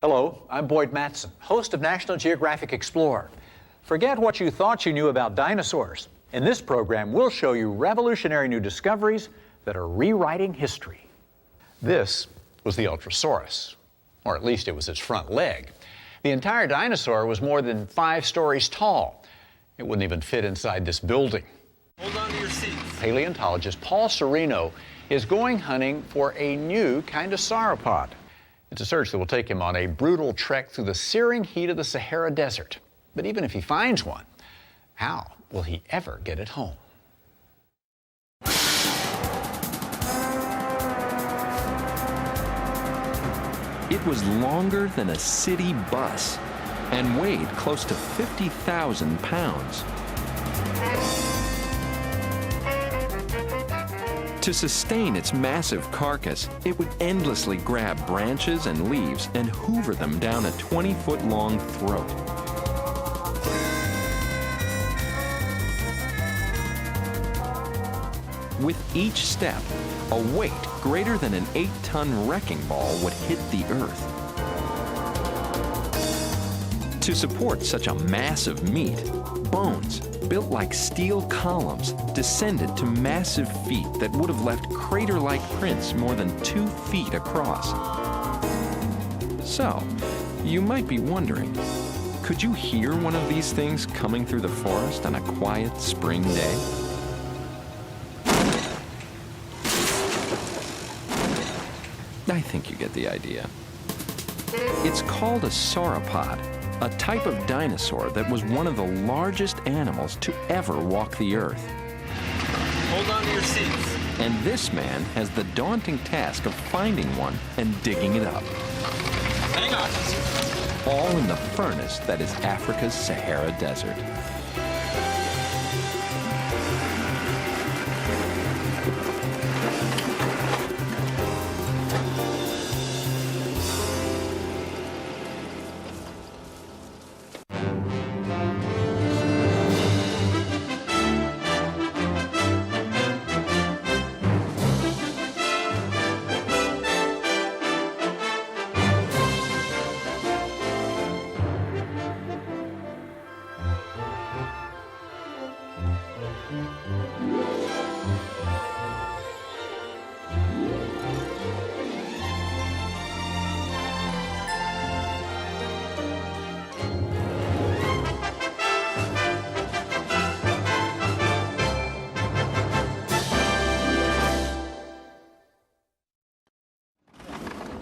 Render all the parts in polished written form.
Hello, I'm Boyd Mattson, host of National Geographic Explorer. Forget what you thought you knew about dinosaurs. In this program, we'll show you revolutionary new discoveries that are rewriting history. This was the Ultrasaurus, or at least it was its front leg. The entire dinosaur was more than 5 stories tall. It wouldn't even fit inside this building. Hold on to your seats. Paleontologist Paul Serino is going hunting for a new kind of sauropod. It's a search that will take him on a brutal trek through the searing heat of the Sahara Desert. But even if he finds one, how will he ever get it home? It was longer than a city bus and weighed close to 50,000 pounds. To sustain its massive carcass, it would endlessly grab branches and leaves and hoover them down a 20-foot-long throat. With each step, a weight greater than an 8-ton wrecking ball would hit the earth. To support such a massive meat, bones, built like steel columns, descended to massive feet that would have left crater-like prints more than 2 feet across. So, you might be wondering, could you hear one of these things coming through the forest on a quiet spring day? I think you get the idea. It's called a sauropod, a type of dinosaur that was one of the largest animals to ever walk the earth. Hold on to your seats. And this man has the daunting task of finding one and digging it up. Hang on. All in the furnace that is Africa's Sahara Desert.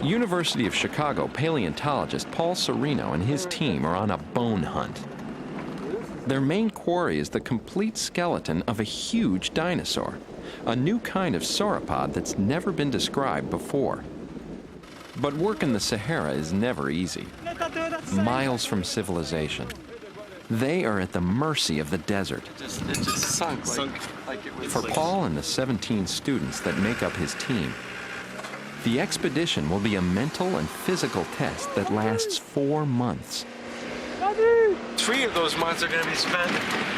University of Chicago paleontologist Paul Serino and his team are on a bone hunt. Their main quarry is the complete skeleton of a huge dinosaur, a new kind of sauropod that's never been described before. But work in the Sahara is never easy. Miles from civilization. They are at the mercy of the desert. It just sunk like it was. For Paul and the 17 students that make up his team, the expedition will be a mental and physical test that lasts 4 months. 3 of those months are going to be spent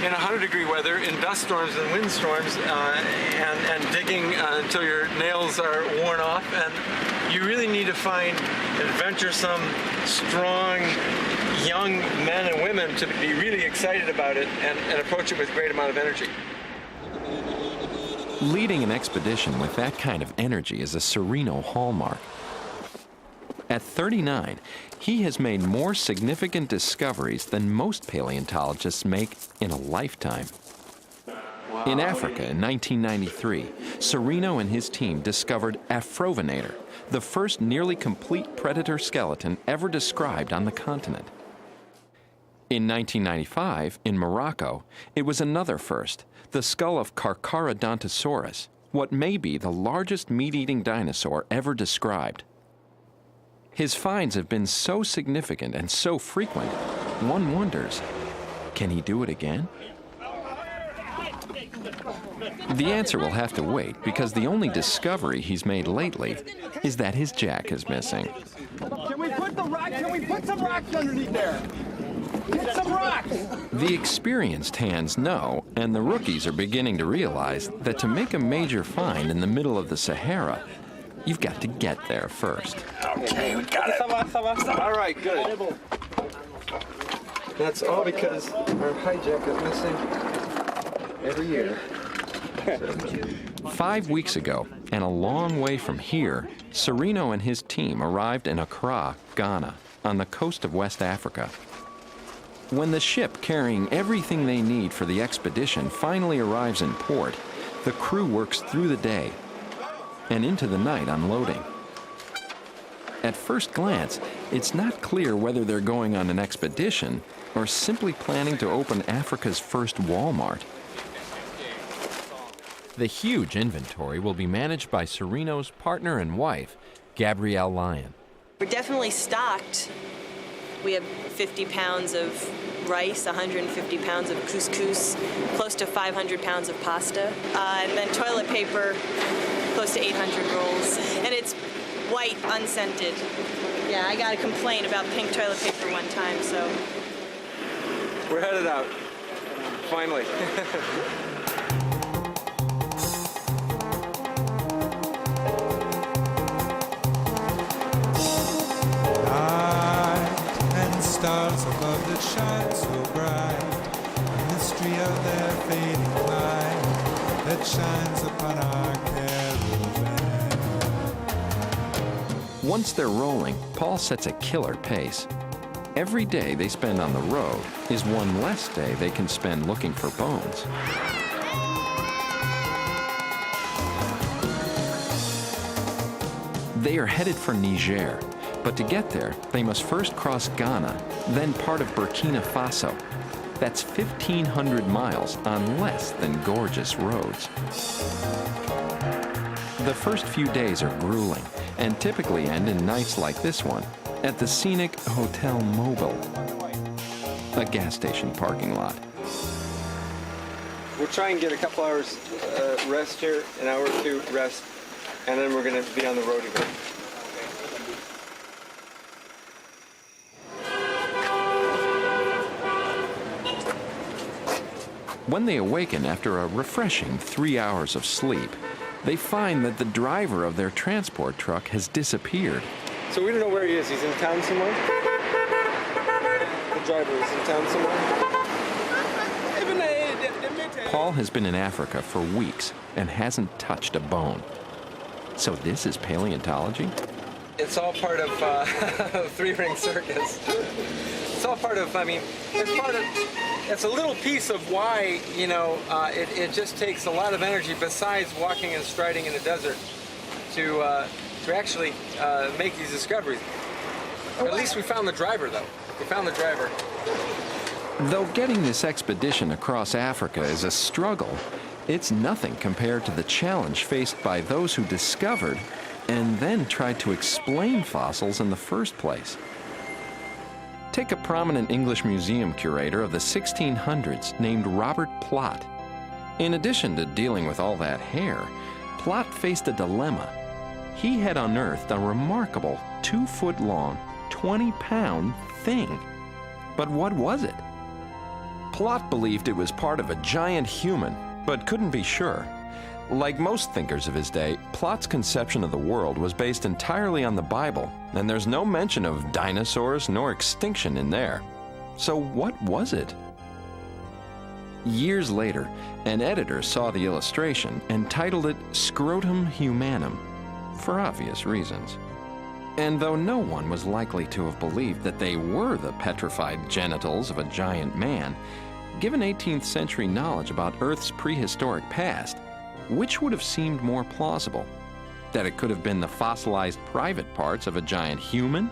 in 100-degree weather, in dust storms and windstorms, and digging until your nails are worn off. And you really need to find adventuresome, strong, young men and women to be really excited about it and approach it with a great amount of energy. Leading an expedition with that kind of energy is a Serino hallmark. At 39, he has made more significant discoveries than most paleontologists make in a lifetime. Wow. In Africa in 1993, Serino and his team discovered Afrovenator, the first nearly complete predator skeleton ever described on the continent. In 1995, in Morocco, it was another first, the skull of Carcharodontosaurus, what may be the largest meat-eating dinosaur ever described. His finds have been so significant and so frequent, one wonders, can he do it again? The answer will have to wait, because the only discovery he's made lately is that his jack is missing. Can we put some rocks underneath there? Get some rocks! The experienced hands know, and the rookies are beginning to realize, that to make a major find in the middle of the Sahara, you've got to get there first. Okay, we got it. All right, good. That's all because our hijack is missing every year. 5 weeks ago, and a long way from here, Serino and his team arrived in Accra, Ghana, on the coast of West Africa. When the ship carrying everything they need for the expedition finally arrives in port, the crew works through the day and into the night unloading. At first glance, it's not clear whether they're going on an expedition or simply planning to open Africa's first Walmart. The huge inventory will be managed by Serino's partner and wife, Gabrielle Lyon. We're definitely stocked. We have 50 pounds of rice, 150 pounds of couscous, close to 500 pounds of pasta, and then toilet paper, close to 800 rolls. And it's white, unscented. Yeah, I got a complaint about pink toilet paper one time, so. We're headed out, finally. Stars above that shine so bright, a mystery of their fading light that shines upon our caravan. Once they're rolling, Paul sets a killer pace. Every day they spend on the road is one less day they can spend looking for bones. They are headed for Niger. But to get there, they must first cross Ghana, then part of Burkina Faso. That's 1,500 miles on less than gorgeous roads. The first few days are grueling and typically end in nights like this one at the scenic Hotel Mobile, a gas station parking lot. We'll try and get a couple hours rest here, an hour or two rest, and then we're going to be on the road again. When they awaken after a refreshing 3 hours of sleep, they find that the driver of their transport truck has disappeared. So we don't know where he is. He's in town somewhere? The driver is in town somewhere? Paul has been in Africa for weeks and hasn't touched a bone. So this is paleontology? It's all part of three-ring circus. It's all part of, it's a little piece of why, it just takes a lot of energy besides walking and striding in the desert to actually make these discoveries. At least we found the driver, though. We found the driver. Though getting this expedition across Africa is a struggle, it's nothing compared to the challenge faced by those who discovered and then tried to explain fossils in the first place. Take a prominent English museum curator of the 1600s named Robert Plot. In addition to dealing with all that hair, Plot faced a dilemma. He had unearthed a remarkable 2-foot-long, 20-pound thing. But what was it? Plot believed it was part of a giant human, but couldn't be sure. Like most thinkers of his day, Plot's conception of the world was based entirely on the Bible, and there's no mention of dinosaurs nor extinction in there. So what was it? Years later, an editor saw the illustration and titled it Scrotum Humanum, for obvious reasons. And though no one was likely to have believed that they were the petrified genitals of a giant man, given 18th century knowledge about Earth's prehistoric past, which would have seemed more plausible? That it could have been the fossilized private parts of a giant human?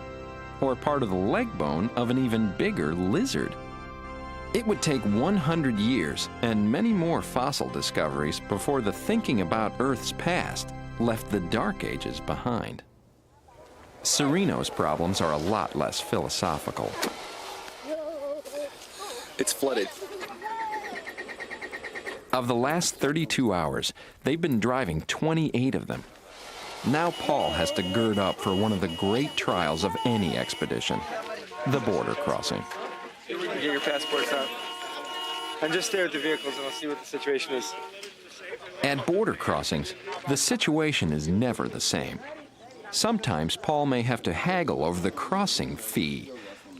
Or part of the leg bone of an even bigger lizard? It would take 100 years and many more fossil discoveries before the thinking about Earth's past left the Dark Ages behind. Serino's problems are a lot less philosophical. It's flooded. Of the last 32 hours, they've been driving 28 of them. Now Paul has to gird up for one of the great trials of any expedition, the border crossing. Get your passports out. And just stare at the vehicles and I'll see what the situation is. At border crossings, the situation is never the same. Sometimes Paul may have to haggle over the crossing fee.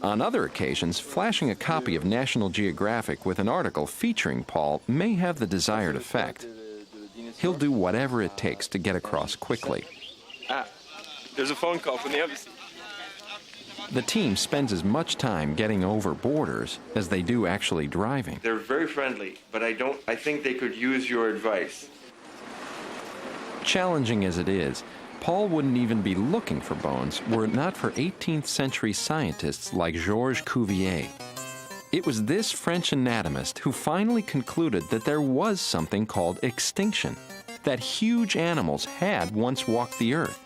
On other occasions, flashing a copy of National Geographic with an article featuring Paul may have the desired effect. He'll do whatever it takes to get across quickly. There's a phone call from the embassy. The team spends as much time getting over borders as they do actually driving. They're very friendly, but I think they could use your advice. Challenging as it is, Paul wouldn't even be looking for bones were it not for 18th century scientists like Georges Cuvier. It was this French anatomist who finally concluded that there was something called extinction, that huge animals had once walked the earth.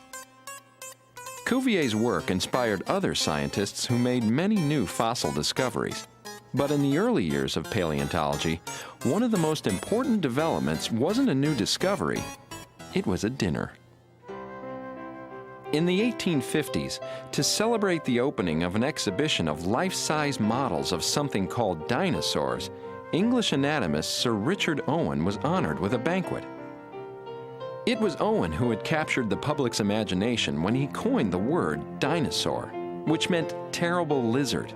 Cuvier's work inspired other scientists who made many new fossil discoveries. But in the early years of paleontology, one of the most important developments wasn't a new discovery, it was a dinner. In the 1850s, to celebrate the opening of an exhibition of life-size models of something called dinosaurs, English anatomist Sir Richard Owen was honored with a banquet. It was Owen who had captured the public's imagination when he coined the word dinosaur, which meant terrible lizard.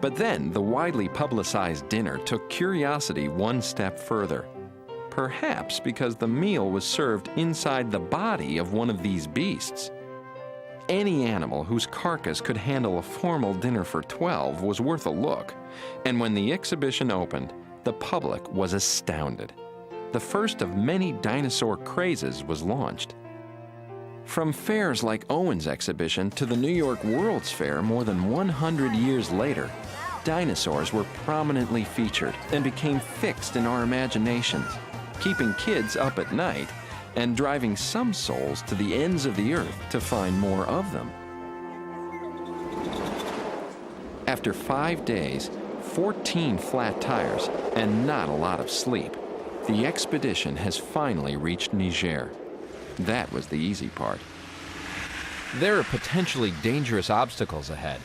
But then the widely publicized dinner took curiosity one step further. Perhaps because the meal was served inside the body of one of these beasts. Any animal whose carcass could handle a formal dinner for 12 was worth a look, and when the exhibition opened, the public was astounded. The first of many dinosaur crazes was launched. From fairs like Owen's exhibition to the New York World's Fair more than 100 years later, dinosaurs were prominently featured and became fixed in our imaginations, keeping kids up at night and driving some souls to the ends of the earth to find more of them. After 5 days, 14 flat tires, and not a lot of sleep, the expedition has finally reached Niger. That was the easy part. There are potentially dangerous obstacles ahead.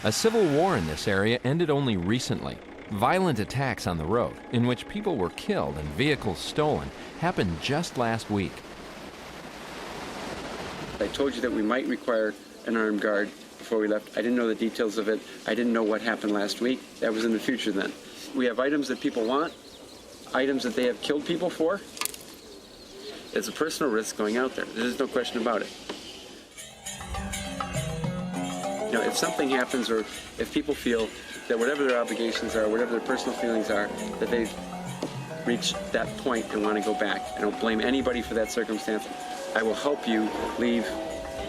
A civil war in this area ended only recently. Violent attacks on the road, in which people were killed and vehicles stolen, happened just last week. I told you that we might require an armed guard before we left. I didn't know the details of it. I didn't know what happened last week. That was in the future then. We have items that people want, items that they have killed people for. It's a personal risk going out there. There's no question about it. You know, if something happens or if people feel that whatever their obligations are, whatever their personal feelings are, that they've reached that point and want to go back. I don't blame anybody for that circumstance. I will help you leave,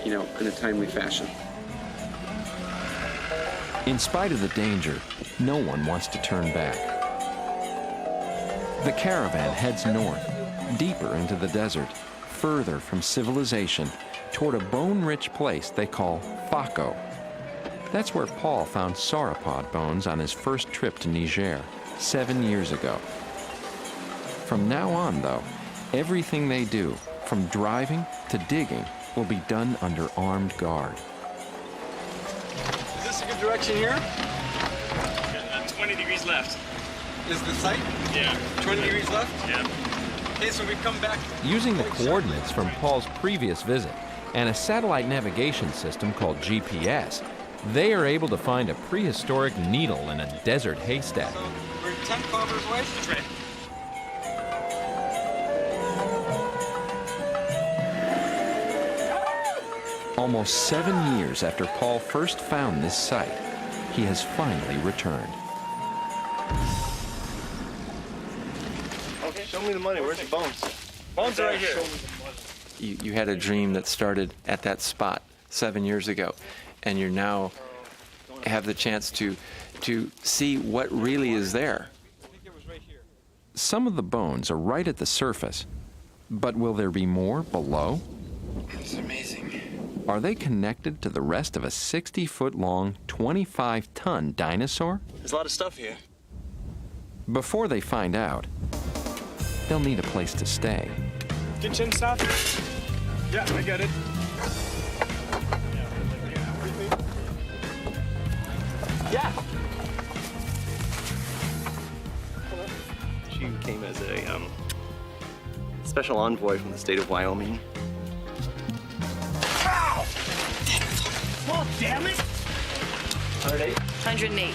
in a timely fashion. In spite of the danger, no one wants to turn back. The caravan heads north, deeper into the desert, further from civilization, toward a bone-rich place they call Fako. That's where Paul found sauropod bones on his first trip to Niger 7 years ago. From now on, though, everything they do, from driving to digging, will be done under armed guard. Is this a good direction here? 20 degrees left. Is the site? Yeah. 20 degrees left? Yeah. Okay, so we come back. Using the coordinates from Paul's previous visit and a satellite navigation system called GPS, they are able to find a prehistoric needle in a desert haystack. So we're 10 kilometers away? That's right. Almost 7 years after Paul first found this site, he has finally returned. Okay, show me the money. Where's the bones? Bones are right here. You had a dream that started at that spot 7 years ago, and you now have the chance to see what really is there. Some of the bones are right at the surface, but will there be more below? It's amazing. Are they connected to the rest of a 60-foot-long, 25-ton dinosaur? There's a lot of stuff here. Before they find out, they'll need a place to stay. Kitchen stuff? Yeah, I got it. Yeah. She came as a special envoy from the state of Wyoming. Ow! damn it! 108. 108.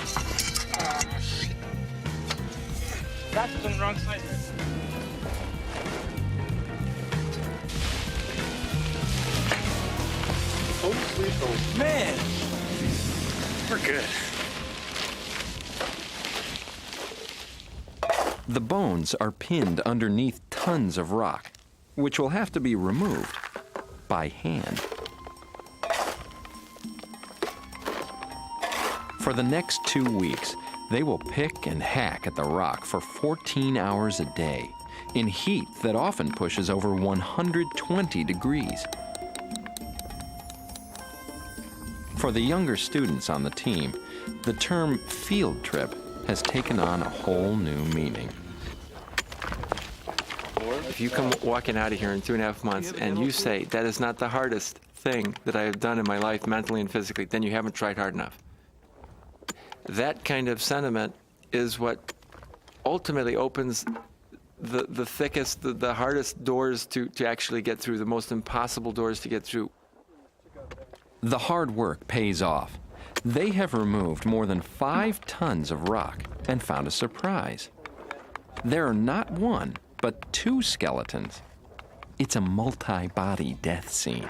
That's on the wrong side. Man, we're good. The bones are pinned underneath tons of rock, which will have to be removed by hand. For the next 2 weeks, they will pick and hack at the rock for 14 hours a day, in heat that often pushes over 120 degrees. For the younger students on the team, the term field trip has taken on a whole new meaning. If you come walking out of here in 2.5 months and you say, that is not the hardest thing that I have done in my life mentally and physically, then you haven't tried hard enough. That kind of sentiment is what ultimately opens the thickest, the hardest doors to actually get through, the most impossible doors to get through. The hard work pays off. They have removed more than 5 tons of rock and found a surprise. There are not one, but 2 skeletons. It's a multi-body death scene.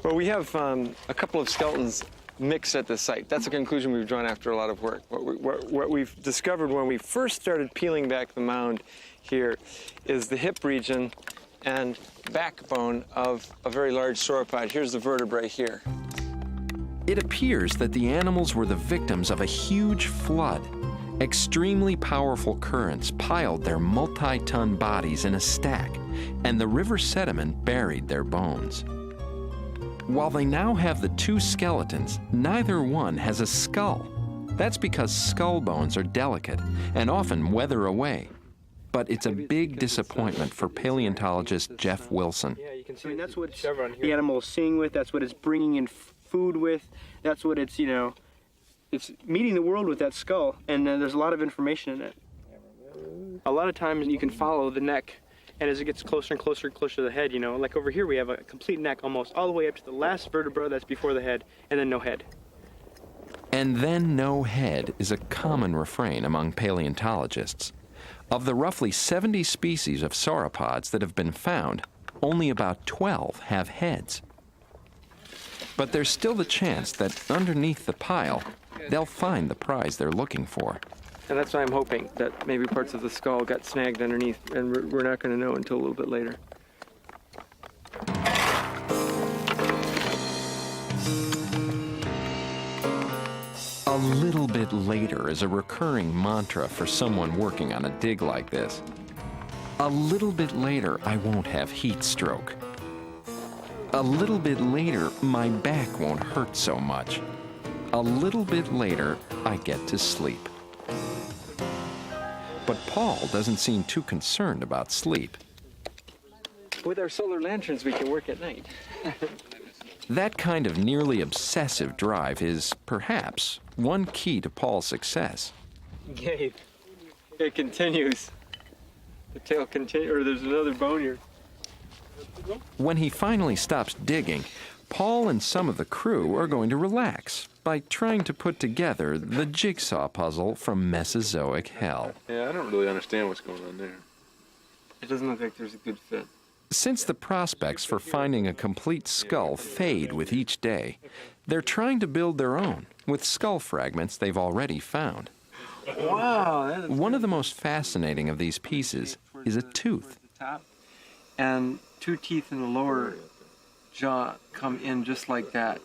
Well, we have a couple of skeletons mixed at the site. That's a conclusion we've drawn after a lot of work. What we've discovered when we first started peeling back the mound here is the hip region and backbone of a very large sauropod. Here's the vertebrae here. It appears that the animals were the victims of a huge flood. Extremely powerful currents piled their multi-ton bodies in a stack, and the river sediment buried their bones. While they now have the 2 skeletons, neither one has a skull. That's because skull bones are delicate and often weather away. But it's a big disappointment for paleontologist Jeff Wilson. Yeah, you can see. I mean, that's what the animal is seeing with. That's what it's bringing in food with. That's what it's, it's meeting the world with that skull. And there's a lot of information in it. A lot of times you can follow the neck, and as it gets closer and closer and closer to the head, like over here we have a complete neck almost all the way up to the last vertebra that's before the head, and then no head. And then no head is a common refrain among paleontologists. Of the roughly 70 species of sauropods that have been found, only about 12 have heads. But there's still the chance that underneath the pile, they'll find the prize they're looking for. And that's why I'm hoping that maybe parts of the skull got snagged underneath, and we're not going to know until a little bit later. A little bit later is a recurring mantra for someone working on a dig like this. A little bit later, I won't have heat stroke. A little bit later, my back won't hurt so much. A little bit later, I get to sleep. But Paul doesn't seem too concerned about sleep. With our solar lanterns, we can work at night. That kind of nearly obsessive drive is, perhaps, one key to Paul's success. Gabe, it continues. The tail continues, or there's another bone here. When he finally stops digging, Paul and some of the crew are going to relax by trying to put together the jigsaw puzzle from Mesozoic hell. Yeah, I don't really understand what's going on there. It doesn't look like there's a good fit. Since the prospects for finding a complete skull fade with each day, they're trying to build their own with skull fragments they've already found. Wow! One of the most fascinating of these pieces is a tooth. And 2 teeth in the lower jaw come in just like that,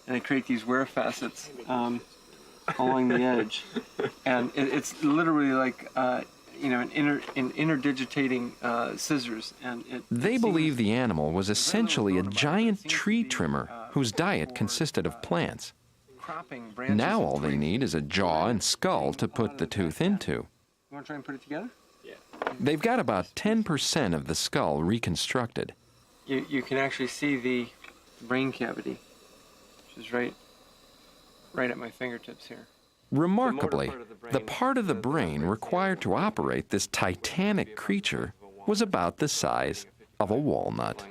and they create these wear facets along the edge. And it's literally like an interdigitating scissors. And they believe the animal was essentially a giant tree trimmer whose diet consisted of plants. Now all they need is a jaw and skull to put the tooth into. You want to try and put it together? Yeah. They've got about 10% of the skull reconstructed. You can actually see the brain cavity, which is right at my fingertips here. Remarkably, the part of the brain required to operate this titanic creature was about the size of a walnut.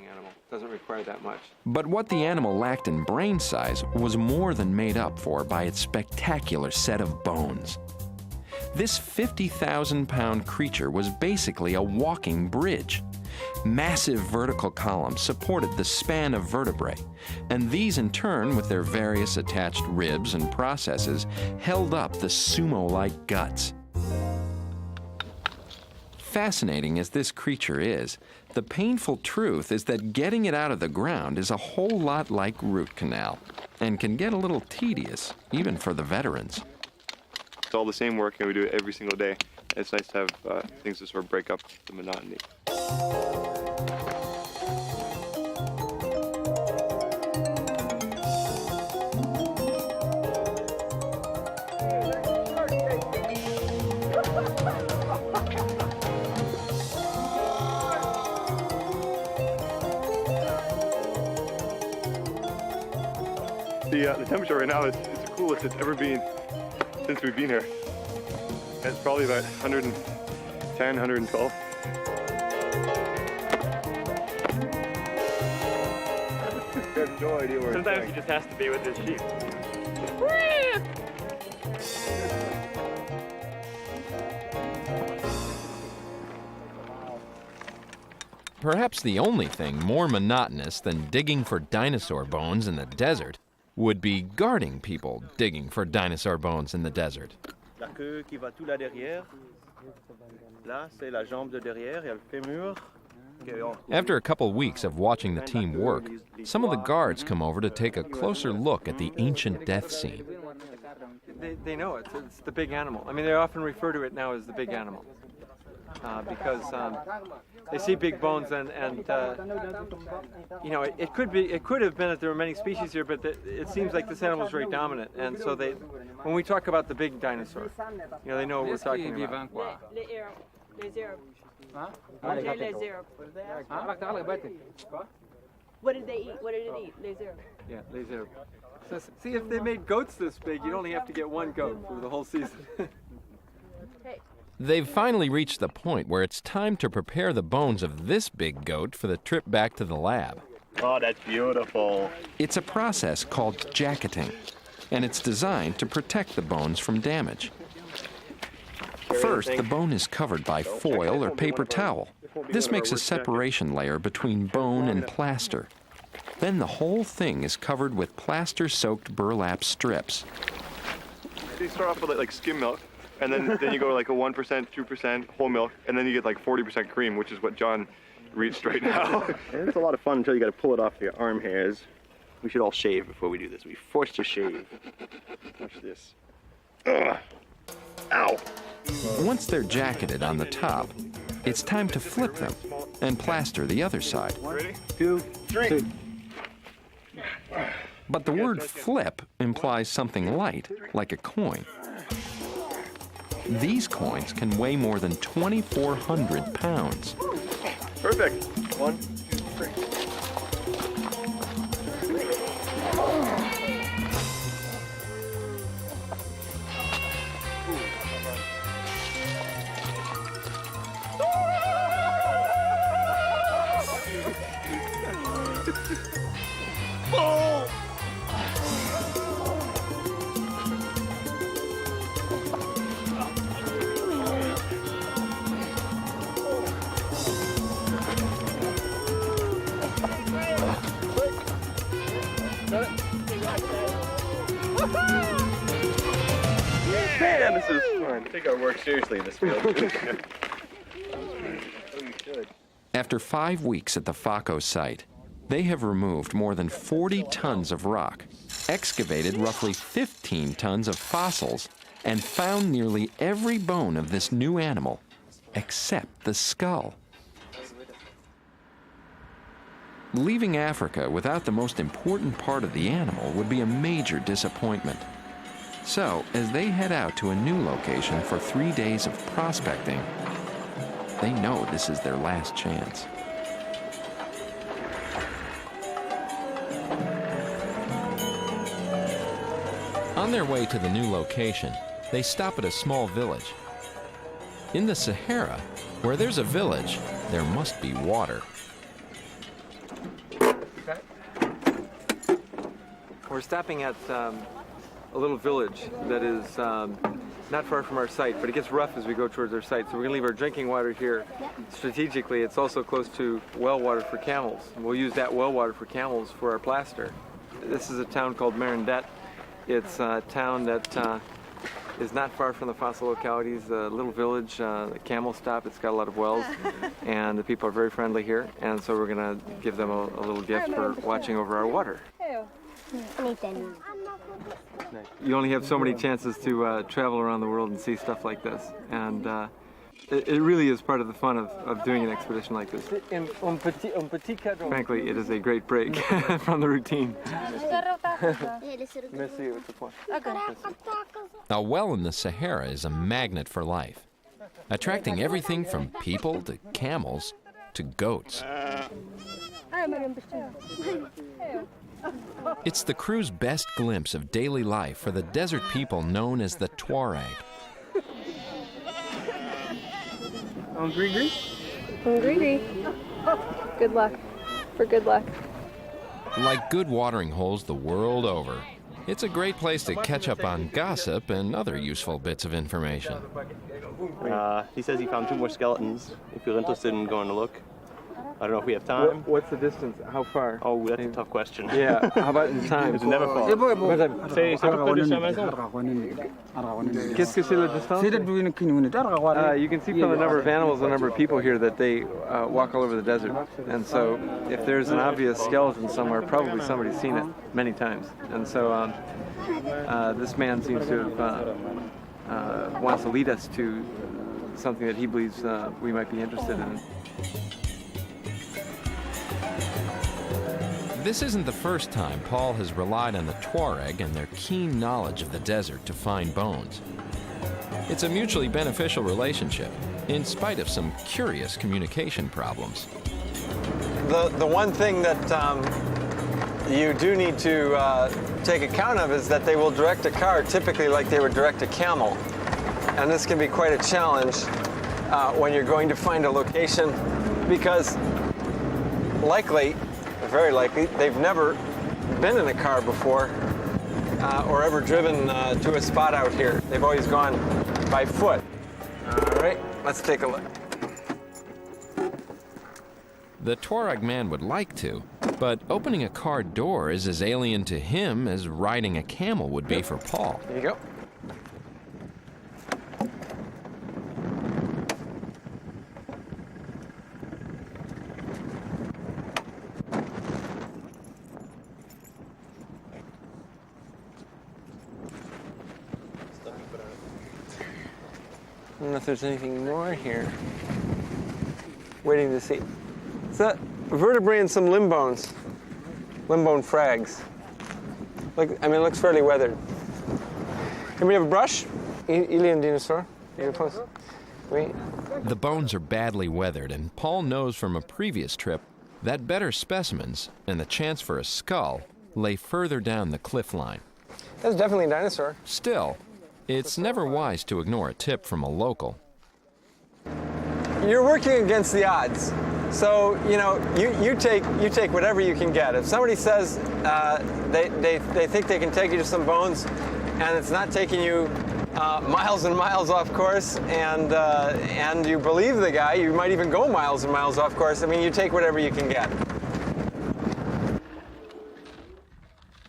Doesn't require that much. But what the animal lacked in brain size was more than made up for by its spectacular set of bones. This 50,000-pound creature was basically a walking bridge. Massive vertical columns supported the span of vertebrae, and these in turn, with their various attached ribs and processes, held up the sumo-like guts. Fascinating as this creature is, the painful truth is that getting it out of the ground is a whole lot like root canal, and can get a little tedious, even for the veterans. It's all the same work, and we do it every single day. It's nice to have things to sort of break up the monotony. The temperature right now is the coolest it's ever been since we've been here. It's probably about 110, 112. I have no idea where sometimes he just has to be with his sheep. Perhaps the only thing more monotonous than digging for dinosaur bones in the desert would be guarding people digging for dinosaur bones in the desert. La queue qui va tout là derrière. Là, c'est la jambe de derrière, il y a le fémur. After a couple weeks of watching the team work, some of the guards come over to take a closer look at the ancient death scene. They know it. It's the big animal. I mean, they often refer to it now as the big animal because they see big bones and you know, it could have been that there were many species here, but it seems like this animal is very dominant, and so when we talk about the big dinosaur, you know, they know what we're talking about. What did they eat? What did it eat? Les herbes. Yeah, les herbes. So, see, if they made goats this big, you'd only have to get one goat for the whole season. They've finally reached the point where it's time to prepare the bones of this big goat for the trip back to the lab. Oh, that's beautiful. It's a process called jacketing, and it's designed to protect the bones from damage. First, the bone is covered by foil or paper towel. This makes a separation layer between bone and plaster. Then the whole thing is covered with plaster-soaked burlap strips. So you start off with like skim milk, and then you go like a 1%, 2% whole milk, and then you get like 40% cream, which is what John reached right now. And it's a lot of fun until you got to pull it off your arm hairs. We should all shave before we do this. We're forced to shave. Watch this. Ugh. Ow. Once they're jacketed on the top, it's time to flip them and plaster the other side. Ready? 2, 3. But the word flip implies something light, like a coin. These coins can weigh more than 2,400 pounds. Perfect. 1, 2, 3. Man, this is fun. I think I work seriously in this field. After 5 weeks at the FACO site, they have removed more than 40 tons of rock, excavated roughly 15 tons of fossils, and found nearly every bone of this new animal, except the skull. Leaving Africa without the most important part of the animal would be a major disappointment. So, as they head out to a new location for 3 days of prospecting, they know this is their last chance. On their way to the new location, they stop at a small village. In the Sahara, where there's a village, there must be water. We're stopping at a little village that is not far from our site, but it gets rough as we go towards our site. So we're going to leave our drinking water here. Strategically, it's also close to well water for camels. We'll use that well water for camels for our plaster. This is a town called Merindette. It's a town that is not far from the fossil localities, a little village, a camel stop. It's got a lot of wells, and the people are very friendly here. And so we're going to give them a little gift for watching over our water. You only have so many chances to travel around the world and see stuff like this, and it really is part of the fun of doing an expedition like this. Frankly, it is a great break from the routine. A well in the Sahara is a magnet for life, attracting everything from people to camels to goats. It's the crew's best glimpse of daily life for the desert people known as the Tuareg. Hungry? Hungry. Good luck. For good luck. Like good watering holes the world over, it's a great place to catch up on gossip and other useful bits of information. He says he found 2 more skeletons, if you're interested in going to look. I don't know if we have time. What's the distance? How far? Oh, that's a tough question. Yeah, how about in time? It's never far. C'est à peu près de sa maison. Qu'est-ce que c'est la distance? You can see from the number of animals, the number of people here, that they walk all over the desert. And so if there's an obvious skeleton somewhere, probably somebody's seen it many times. And so this man seems to have wants to lead us to something that he believes we might be interested in. This isn't the first time Paul has relied on the Tuareg and their keen knowledge of the desert to find bones. It's a mutually beneficial relationship, in spite of some curious communication problems. The one thing that you do need to take account of is that they will direct a car typically like they would direct a camel. And this can be quite a challenge when you're going to find a location, because very likely, they've never been in a car before or ever driven to a spot out here. They've always gone by foot. All right, let's take a look. The Tuareg man would like to, but opening a car door is as alien to him as riding a camel would be for Paul. There you go. I don't know if there's anything more here. Waiting to see. It's a vertebrae and some limb bones. Limb bone frags. Look, I mean, it looks fairly weathered. Can we have a brush? Alien dinosaur. The bones are badly weathered, and Paul knows from a previous trip that better specimens and the chance for a skull lay further down the cliff line. That's definitely a dinosaur. Still, it's never wise to ignore a tip from a local. You're working against the odds. So, you know, you take whatever you can get. If somebody says they think they can take you to some bones and it's not taking you miles and miles off course, and you believe the guy, you might even go miles and miles off course. I mean, you take whatever you can get.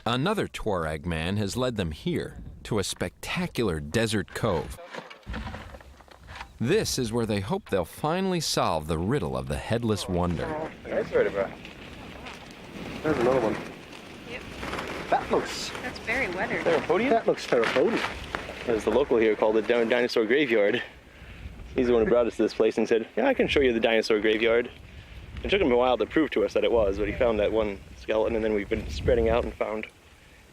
Another Tuareg man has led them here, to a spectacular desert cove. This is where they hope they'll finally solve the riddle of the headless wonder. That's right about. There's another one. Yep. That's very weathered. That looks Therapodium. There's the local here called the Dinosaur Graveyard. He's the one who brought us to this place and said, yeah, I can show you the dinosaur graveyard. It took him a while to prove to us that it was, but he found that one skeleton, and then we've been spreading out and found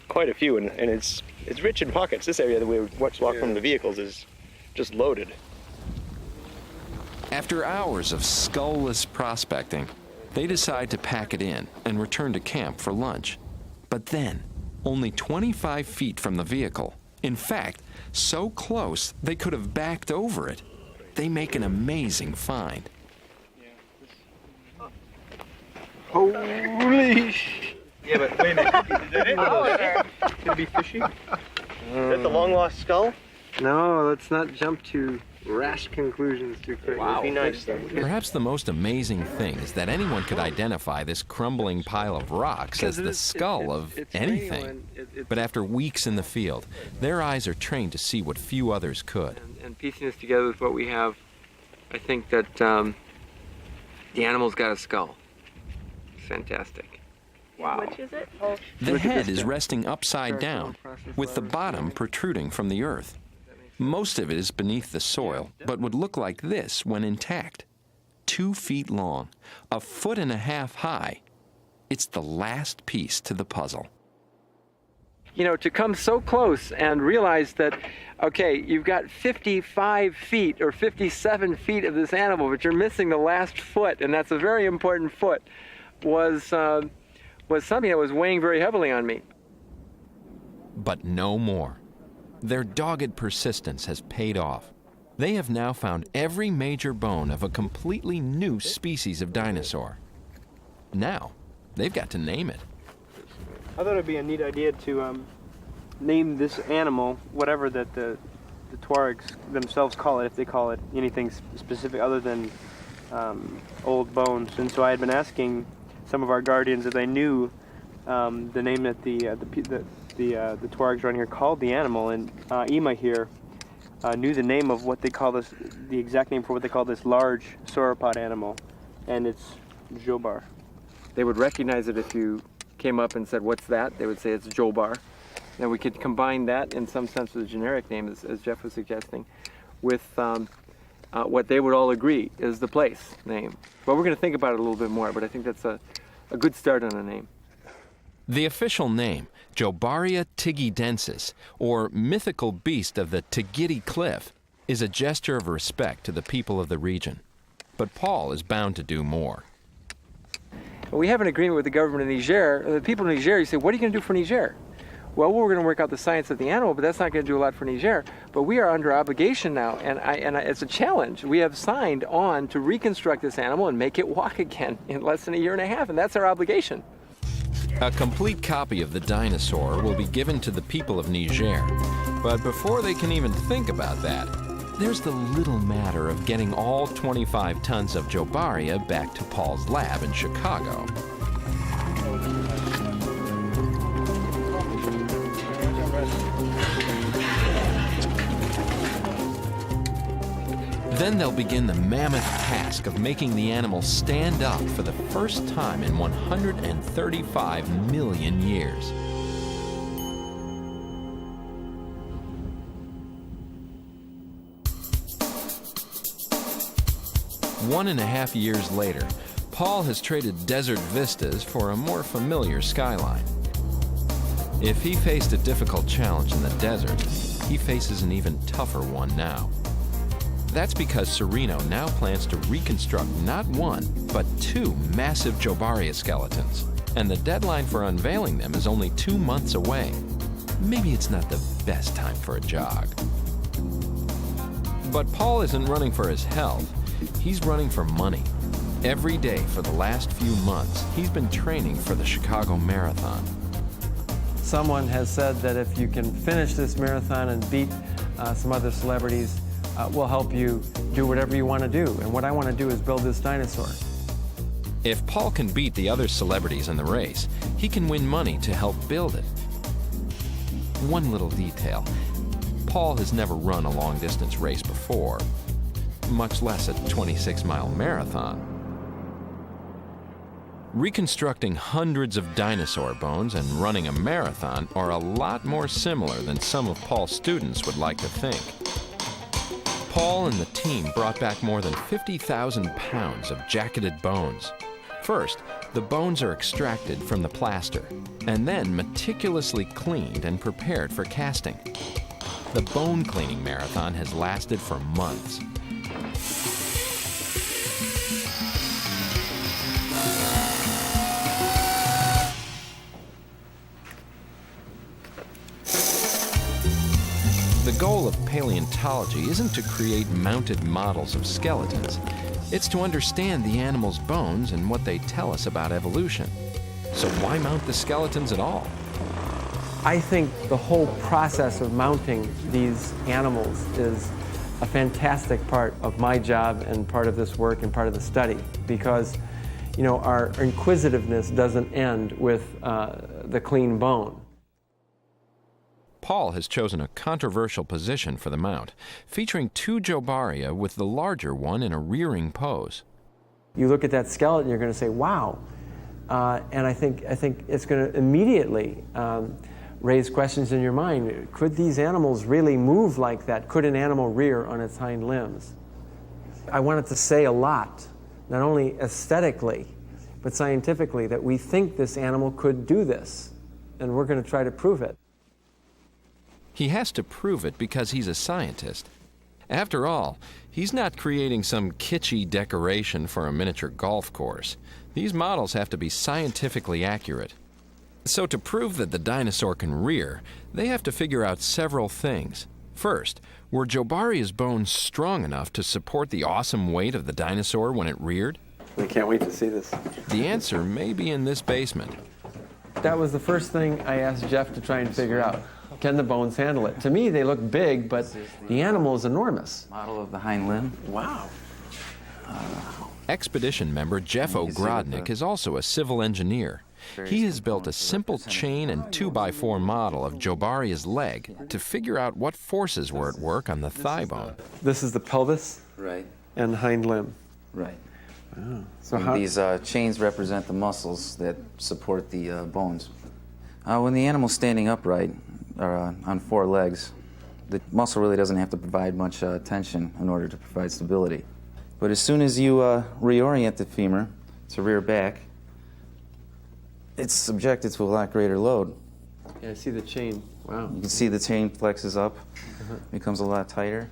quite a few, and it's rich in pockets. This area that we walk from the vehicles is just loaded. After hours of skull-less prospecting, they decide to pack it in and return to camp for lunch. But then, only 25 feet from the vehicle, in fact, so close they could have backed over it, they make an amazing find. Holy! Yeah, but wait a minute. Is that it? Could it be fishy? Is that the long lost skull? No, let's not jump to rash conclusions too quick. Wow. It'd be nice though. Perhaps the most amazing thing is that anyone could identify this crumbling pile of rocks as the skull of anything. But after weeks in the field, their eyes are trained to see what few others could. And piecing this together with what we have, I think that the animal's got a skull. Fantastic. Wow. Which is it? The head is resting upside down, with the bottom protruding from the earth. Most of it is beneath the soil, but would look like this when intact. 2 feet long, 1.5 feet high. It's the last piece to the puzzle. You know, to come so close and realize that, okay, you've got 55 feet or 57 feet of this animal, but you're missing the last foot, and that's a very important foot, was something that was weighing very heavily on me. But no more. Their dogged persistence has paid off. They have now found every major bone of a completely new species of dinosaur. Now, they've got to name it. I thought it'd be a neat idea to name this animal whatever that the Tuaregs themselves call it, if they call it anything specific other than old bones. And so I had been asking some of our guardians if they knew the name that the Tuaregs around here called the animal, and Ima here knew the name of what they call this, the exact name for what they call this large sauropod animal, and it's Jobar. They would recognize it if you came up and said, "What's that?" They would say it's Jobar. And we could combine that in some sense with a generic name, as Jeff was suggesting, with what they would all agree is the place name. But we're going to think about it a little bit more, but I think that's a good start on a name. The official name, Jobaria tigidensis, or mythical beast of the Tigiri Cliff, is a gesture of respect to the people of the region. But Paul is bound to do more. We have an agreement with the government of Niger. The people of Niger, you say, what are you going to do for Niger? Well, we're going to work out the science of the animal, but that's not going to do a lot for Niger. But we are under obligation now, and it's a challenge. We have signed on to reconstruct this animal and make it walk again in less than 1.5 years, and that's our obligation. A complete copy of the dinosaur will be given to the people of Niger. But before they can even think about that, there's the little matter of getting all 25 tons of Jobaria back to Paul's lab in Chicago. Then they'll begin the mammoth task of making the animal stand up for the first time in 135 million years. One and a half years later, Paul has traded desert vistas for a more familiar skyline. If he faced a difficult challenge in the desert, he faces an even tougher one now. That's because Serino now plans to reconstruct not one, but 2 massive Jobaria skeletons, and the deadline for unveiling them is only 2 months away. Maybe it's not the best time for a jog. But Paul isn't running for his health, he's running for money. Every day for the last few months, he's been training for the Chicago Marathon. Someone has said that if you can finish this marathon and beat some other celebrities, we'll help you do whatever you want to do. And what I want to do is build this dinosaur. If Paul can beat the other celebrities in the race, he can win money to help build it. One little detail. Paul has never run a long-distance race before, much less a 26-mile marathon. Reconstructing hundreds of dinosaur bones and running a marathon are a lot more similar than some of Paul's students would like to think. Paul and the team brought back more than 50,000 pounds of jacketed bones. First, the bones are extracted from the plaster, and then meticulously cleaned and prepared for casting. The bone cleaning marathon has lasted for months. The goal of paleontology isn't to create mounted models of skeletons. It's to understand the animal's bones and what they tell us about evolution. So why mount the skeletons at all? I think the whole process of mounting these animals is a fantastic part of my job and part of this work and part of the study, because our inquisitiveness doesn't end with the clean bone. Paul has chosen a controversial position for the mount, featuring 2 Jobaria with the larger one in a rearing pose. You look at that skeleton, you're going to say, wow. And I think it's going to immediately raise questions in your mind. Could these animals really move like that? Could an animal rear on its hind limbs? I wanted to say a lot, not only aesthetically, but scientifically, that we think this animal could do this, and we're going to try to prove it. He has to prove it because he's a scientist. After all, he's not creating some kitschy decoration for a miniature golf course. These models have to be scientifically accurate. So to prove that the dinosaur can rear, they have to figure out several things. First, were Jobaria's bones strong enough to support the awesome weight of the dinosaur when it reared? I can't wait to see this. The answer may be in this basement. That was the first thing I asked Jeff to try and figure out. Can the bones handle it? To me, they look big, but the animal is enormous. Model of the hind limb. Wow. Expedition member Jeff Ogrodnik is also a civil engineer. He has built a simple chain and 2x4 model of Jobaria's leg to figure out what forces were at work on the thigh bone. This is the pelvis, right, and hind limb. Right. Oh. So these chains represent the muscles that support the bones. When the animal's standing upright, or on 4 legs, the muscle really doesn't have to provide much tension in order to provide stability. But as soon as you reorient the femur to rear back, it's subjected to a lot greater load. Yeah, I see the chain. Wow. You can see the chain flexes up, becomes a lot tighter.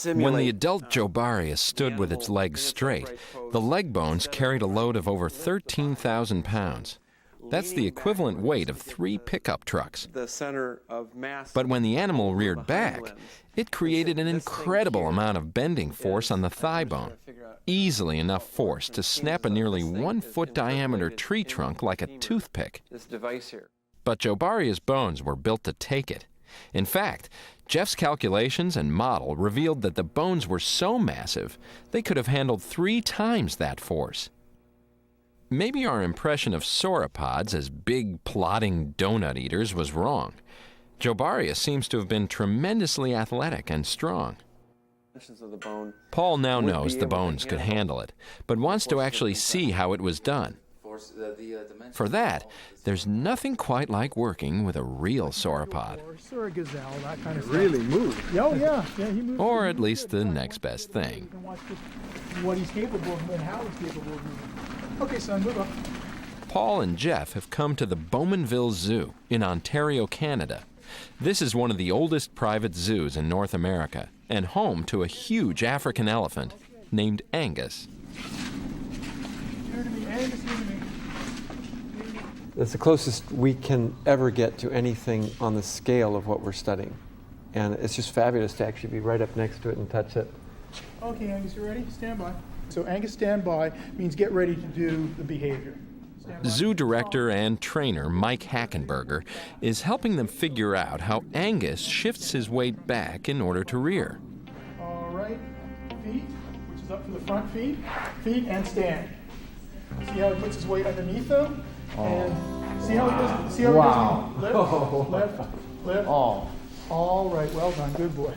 When the adult Jobaria stood with its legs straight, the leg bones carried a load of over 13,000 pounds. That's the equivalent weight of 3 pickup trucks. The center of mass. But when the animal reared back, it created an incredible amount of bending force on the thigh bone. Easily enough force to snap a nearly 1-foot diameter tree trunk like a toothpick. This device here. But Jobaria's bones were built to take it. In fact, Jeff's calculations and model revealed that the bones were so massive they could have handled 3 times that force. Maybe our impression of sauropods as big, plodding donut eaters was wrong. Jobaria seems to have been tremendously athletic and strong. Paul now knows the bones could handle it, but wants to actually see how it was done. For that, there's nothing quite like working with a real sauropod. Or a gazelle, that kind of stuff. Really moves. Oh, yeah, he moves. Or at least the next best thing. You can watch what he's capable of and how he's capable of moving. Okay, son, move up. Paul and Jeff have come to the Bowmanville Zoo in Ontario, Canada. This is one of the oldest private zoos in North America and home to a huge African elephant named Angus. It's the closest we can ever get to anything on the scale of what we're studying. And it's just fabulous to actually be right up next to it and touch it. Okay, Angus, you ready? Stand by. So Angus, stand by means get ready to do the behavior. Zoo director and trainer Mike Hackenberger is helping them figure out how Angus shifts his weight back in order to rear. All right, feet, which is up to the front feet, and stand. See how he puts his weight underneath them? And see how he does, wow. Lift, lift. All right, well done, good boy.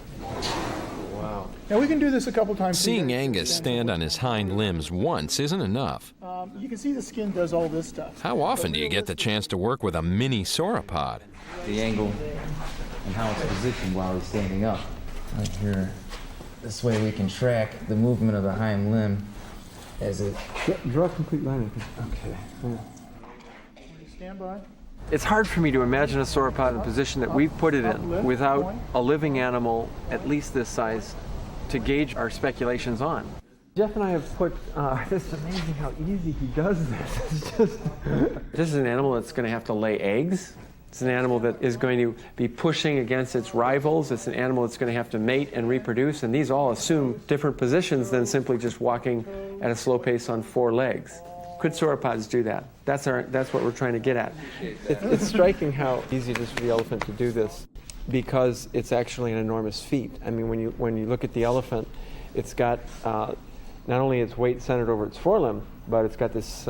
Wow. Now we can do this a couple times. Seeing Angus stand on his hind limbs once isn't enough. You can see the skin does all this stuff. How often do you get the chance to work with a mini sauropod? The angle and how it's positioned while he's standing up. Right here. This way we can track the movement of the hind limb as it... Draw a complete line. Okay. Yeah. Stand by. It's hard for me to imagine a sauropod in the position that we've put it in without a living animal at least this size to gauge our speculations on. Jeff and I have put, it's amazing how easy he does this. It's just, this is an animal that's going to have to lay eggs. It's an animal that is going to be pushing against its rivals. It's an animal that's going to have to mate and reproduce, and these all assume different positions than simply just walking at a slow pace on 4 legs. Could sauropods do that? That's what we're trying to get at. It's striking how easy it is for the elephant to do this, because it's actually an enormous feat. I mean, when you look at the elephant, it's got not only its weight centered over its forelimb, but it's got this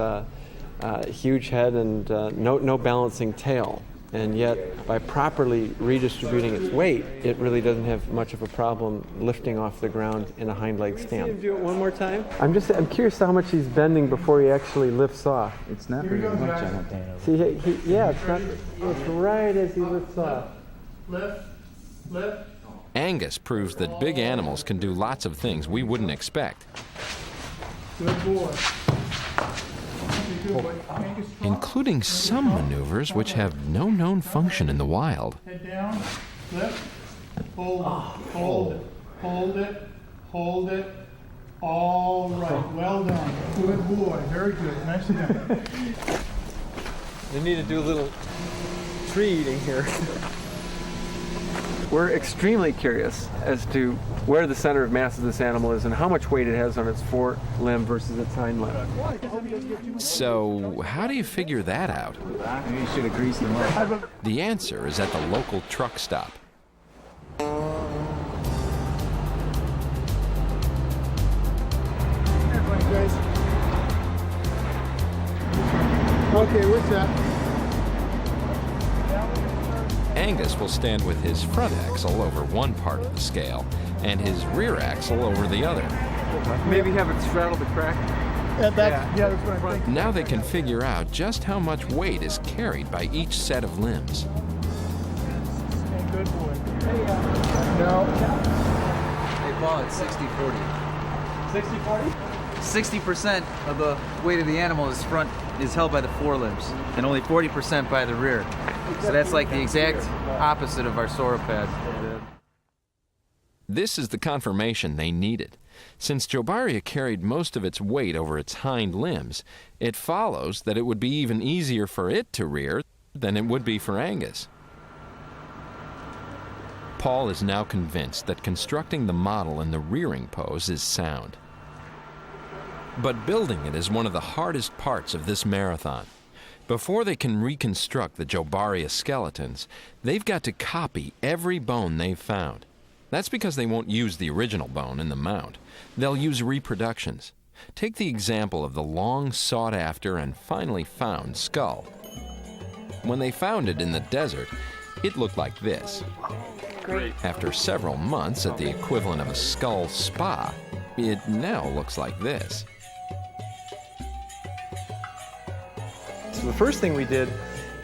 huge head and no balancing tail. And yet, by properly redistributing its weight, it really doesn't have much of a problem lifting off the ground in a hind leg stand. Do it one more time. I'm curious how much he's bending before he actually lifts off. It's not very much, I don't think. See, it's right as he lifts off. Lift. Angus proves that big animals can do lots of things we wouldn't expect, Good boy. including some maneuvers which have no known function in the wild. Head down, lift, hold it. All right, well done. Good boy, very good, nicely done. They need to do a little tree eating here. We're extremely curious as to where the center of mass of this animal is and how much weight it has on its forelimb versus its hind limb. So, how do you figure that out? Maybe you should have greased them up. The answer is at the local truck stop. Okay, we're set. Angus will stand with his front axle over one part of the scale and his rear axle over the other. Maybe have it straddle the crack. That's what I'm thinking. Now they can figure out just how much weight is carried by each set of limbs. Good boy. No. They call it 60-40. 60-40? 60% of the weight of the animal is held by the forelimbs, and only 40% by the rear. So that's like the exact opposite of our sauropod. This is the confirmation they needed. Since Jobaria carried most of its weight over its hind limbs, it follows that it would be even easier for it to rear than it would be for Angus. Paul is now convinced that constructing the model in the rearing pose is sound. But building it is one of the hardest parts of this marathon. Before they can reconstruct the Jobaria skeletons, they've got to copy every bone they've found. That's because they won't use the original bone in the mount. They'll use reproductions. Take the example of the long sought-after and finally found skull. When they found it in the desert, it looked like this. Great. After several months at the equivalent of a skull spa, it now looks like this. So the first thing we did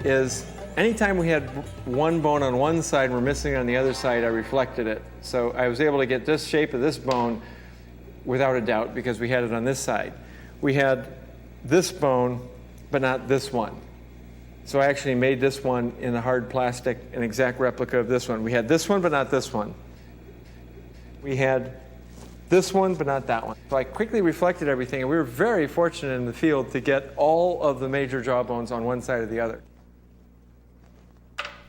is anytime we had one bone on one side and we're missing on the other side, I reflected it. So I was able to get this shape of this bone without a doubt because we had it on this side. We had this bone, but not this one. So I actually made this one in a hard plastic, an exact replica of this one. We had this one, but not this one. We had this one, but not that one. So I quickly reflected everything, and we were very fortunate in the field to get all of the major jaw bones on one side or the other.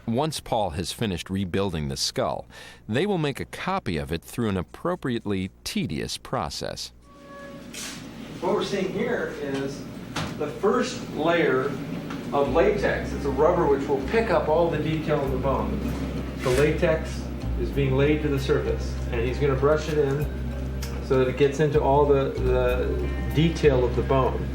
Once Paul has finished rebuilding the skull, they will make a copy of it through an appropriately tedious process. What we're seeing here is the first layer of latex. It's a rubber which will pick up all the detail of the bone. The latex is being laid to the surface, and he's going to brush it in so that it gets into all the detail of the bone.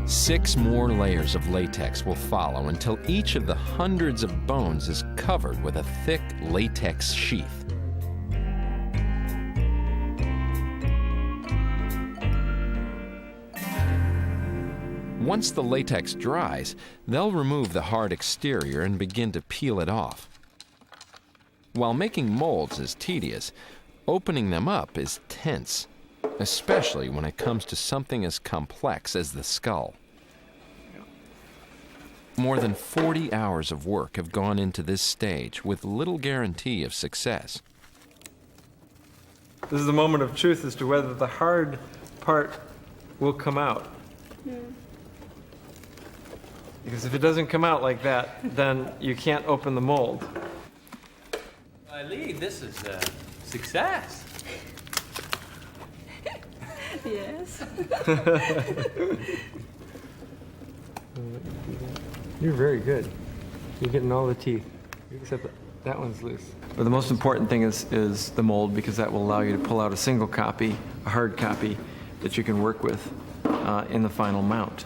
6 more layers of latex will follow until each of the hundreds of bones is covered with a thick latex sheath. Once the latex dries, they'll remove the hard exterior and begin to peel it off. While making molds is tedious, opening them up is tense, especially when it comes to something as complex as the skull. More than 40 hours of work have gone into this stage with little guarantee of success. This is the moment of truth as to whether the hard part will come out. Because if it doesn't come out like that, then you can't open the mold. Eileen, this is a success. Yes. You're very good. You're getting all the teeth, except that one's loose. But the most important thing is the mold, because that will allow you to pull out a single copy, a hard copy, that you can work with in the final mount.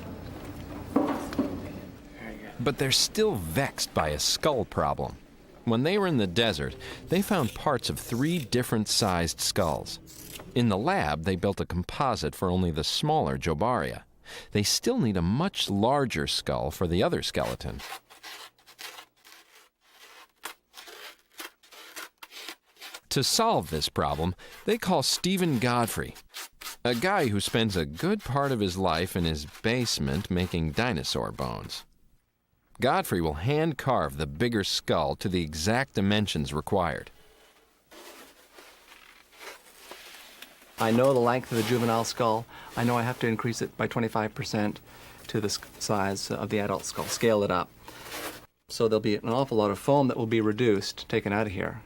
But they're still vexed by a skull problem. When they were in the desert, they found parts of 3 different sized skulls. In the lab, they built a composite for only the smaller Jobaria. They still need a much larger skull for the other skeleton. To solve this problem, they call Stephen Godfrey, a guy who spends a good part of his life in his basement making dinosaur bones. Godfrey will hand carve the bigger skull to the exact dimensions required. I know the length of the juvenile skull. I know I have to increase it by 25% to the size of the adult skull, scale it up. So there'll be an awful lot of foam that will be reduced, taken out of here,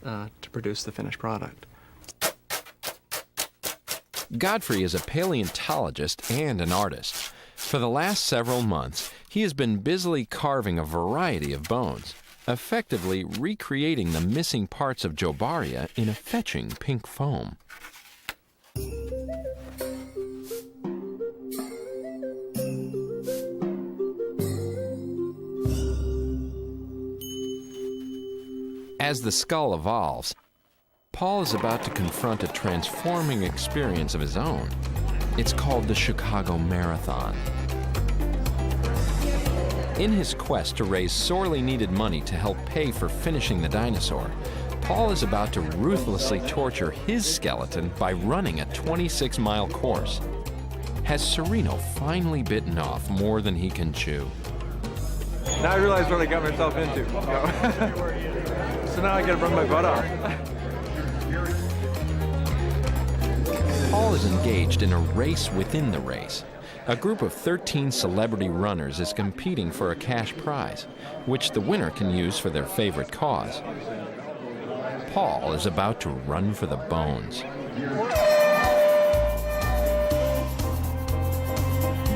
to produce the finished product. Godfrey is a paleontologist and an artist. For the last several months, he has been busily carving a variety of bones, effectively recreating the missing parts of Jobaria in a fetching pink foam. As the skull evolves, Paul is about to confront a transforming experience of his own. It's called the Chicago Marathon. In his quest to raise sorely needed money to help pay for finishing the dinosaur, Paul is about to ruthlessly torture his skeleton by running a 26-mile course. Has Sereno finally bitten off more than he can chew? Now I realize what I got myself into. So now I gotta run my butt off. Paul is engaged in a race within the race. A group of 13 celebrity runners is competing for a cash prize, which the winner can use for their favorite cause. Paul is about to run for the bones.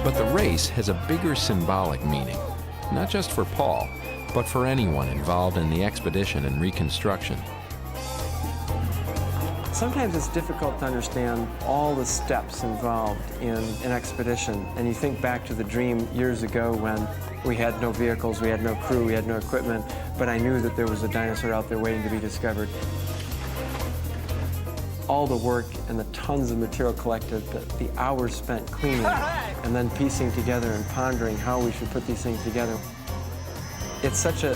But the race has a bigger symbolic meaning, not just for Paul, but for anyone involved in the expedition and reconstruction. Sometimes it's difficult to understand all the steps involved in an expedition. And you think back to the dream years ago when we had no vehicles, we had no crew, we had no equipment, but I knew that there was a dinosaur out there waiting to be discovered. All the work and the tons of material collected, the hours spent cleaning, and then piecing together and pondering how we should put these things together. It's such a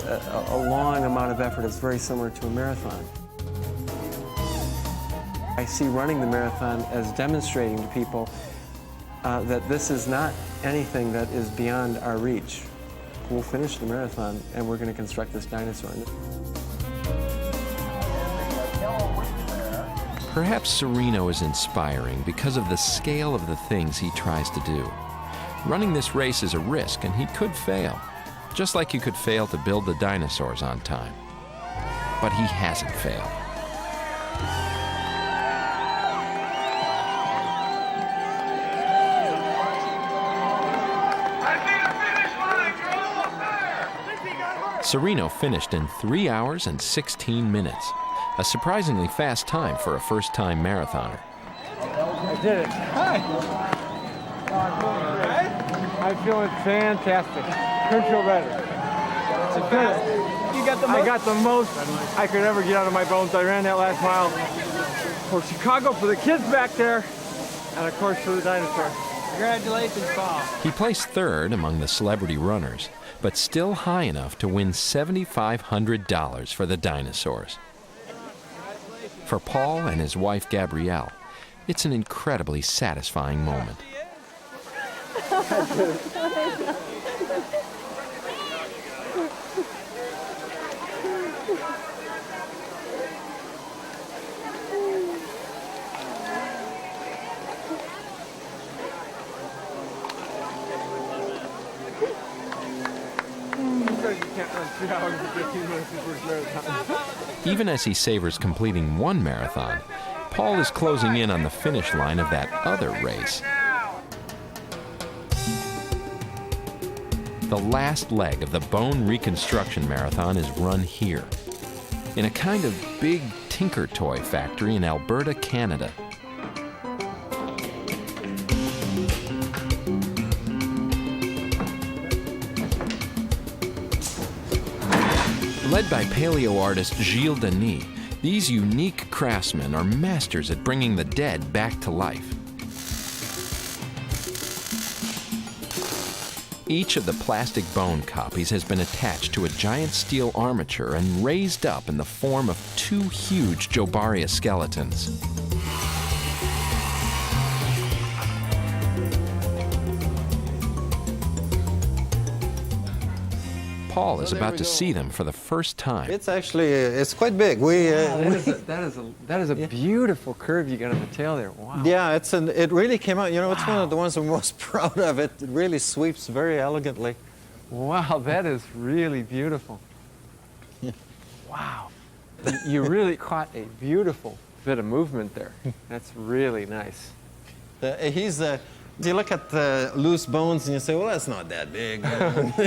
long amount of effort. It's very similar to a marathon. I see running the marathon as demonstrating to people that this is not anything that is beyond our reach. We'll finish the marathon and we're going to construct this dinosaur. Perhaps Sereno is inspiring because of the scale of the things he tries to do. Running this race is a risk and he could fail, just like he could fail to build the dinosaurs on time. But he hasn't failed. Sereno finished in 3 hours and 16 minutes, a surprisingly fast time for a first-time marathoner. I did it. Hi. I'm feeling fantastic. Couldn't feel better. You got the most? I got the most I could ever get out of my bones. I ran that last mile for Chicago, for the kids back there, and of course for the dinosaur. Congratulations, Paul. He placed third among the celebrity runners, but still high enough to win $7,500 for the dinosaurs. For Paul and his wife Gabrielle, it's an incredibly satisfying moment. Even as he savors completing one marathon, Paul is closing in on the finish line of that other race. The last leg of the Bone Reconstruction Marathon is run here, in a kind of big tinker toy factory in Alberta, Canada. Led by paleo artist Gilles Denis, these unique craftsmen are masters at bringing the dead back to life. Each of the plastic bone copies has been attached to a giant steel armature and raised up in the form of two huge Jobaria skeletons. Paul is about to see them for the first time. It's actually, it's quite big. We, that is a beautiful curve you got on the tail there. Wow. Yeah, it really came out. You know, it's one of the ones I'm most proud of. It really sweeps very elegantly. Wow, that is really beautiful. Wow. You really caught a beautiful bit of movement there. That's really nice. You look at the loose bones and you say, well, that's not that big.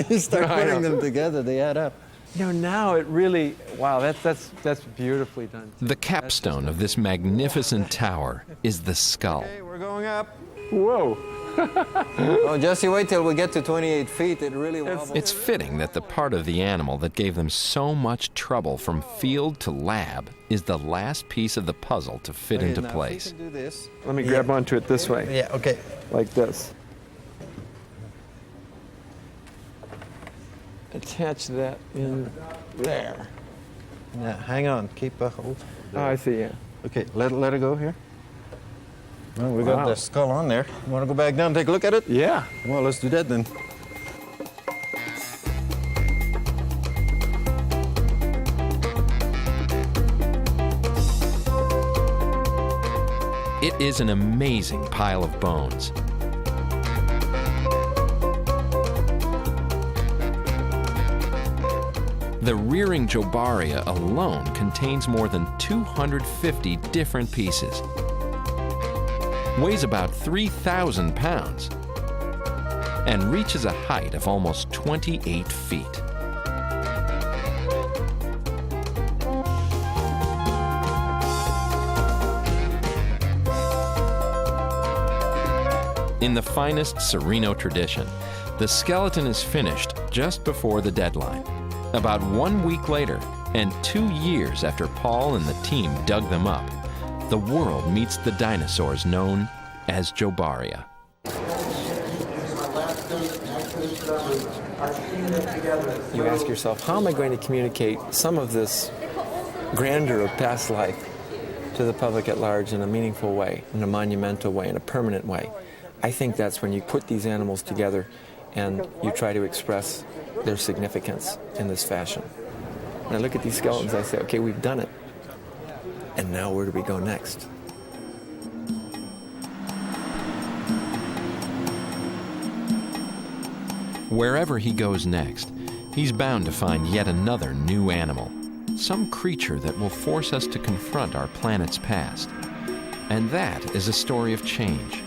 You start putting them together, they add up. You know, now it really, wow, that's beautifully done. The capstone of this magnificent tower is the skull. Okay, we're going up. Whoa. Oh, Jesse, wait till we get to 28 feet. It really wobbles. It's fitting that the part of the animal that gave them so much trouble from field to lab is the last piece of the puzzle to fit into place. Do this. Let me grab onto it this way. Yeah, okay. Like this. Attach that in there. Yeah, hang on. Keep a hold. Oh, I see, yeah. Okay, let it go here. Well, we got the skull on there. You want to go back down and take a look at it? Yeah. Well, let's do that then. It is an amazing pile of bones. The rearing Jobaria alone contains more than 250 different pieces, weighs about 3,000 pounds, and reaches a height of almost 28 feet. In the finest Serino tradition, the skeleton is finished just before the deadline. About 1 week later, and 2 years after Paul and the team dug them up, the world meets the dinosaurs known as Jobaria. You ask yourself, how am I going to communicate some of this grandeur of past life to the public at large in a meaningful way, in a monumental way, in a permanent way? I think that's when you put these animals together and you try to express their significance in this fashion. When I look at these skeletons, I say, okay, we've done it. And now where do we go next? Wherever he goes next, he's bound to find yet another new animal, some creature that will force us to confront our planet's past. And that is a story of change,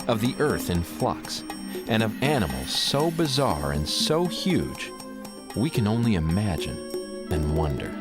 of the Earth in flux, and of animals so bizarre and so huge, we can only imagine and wonder.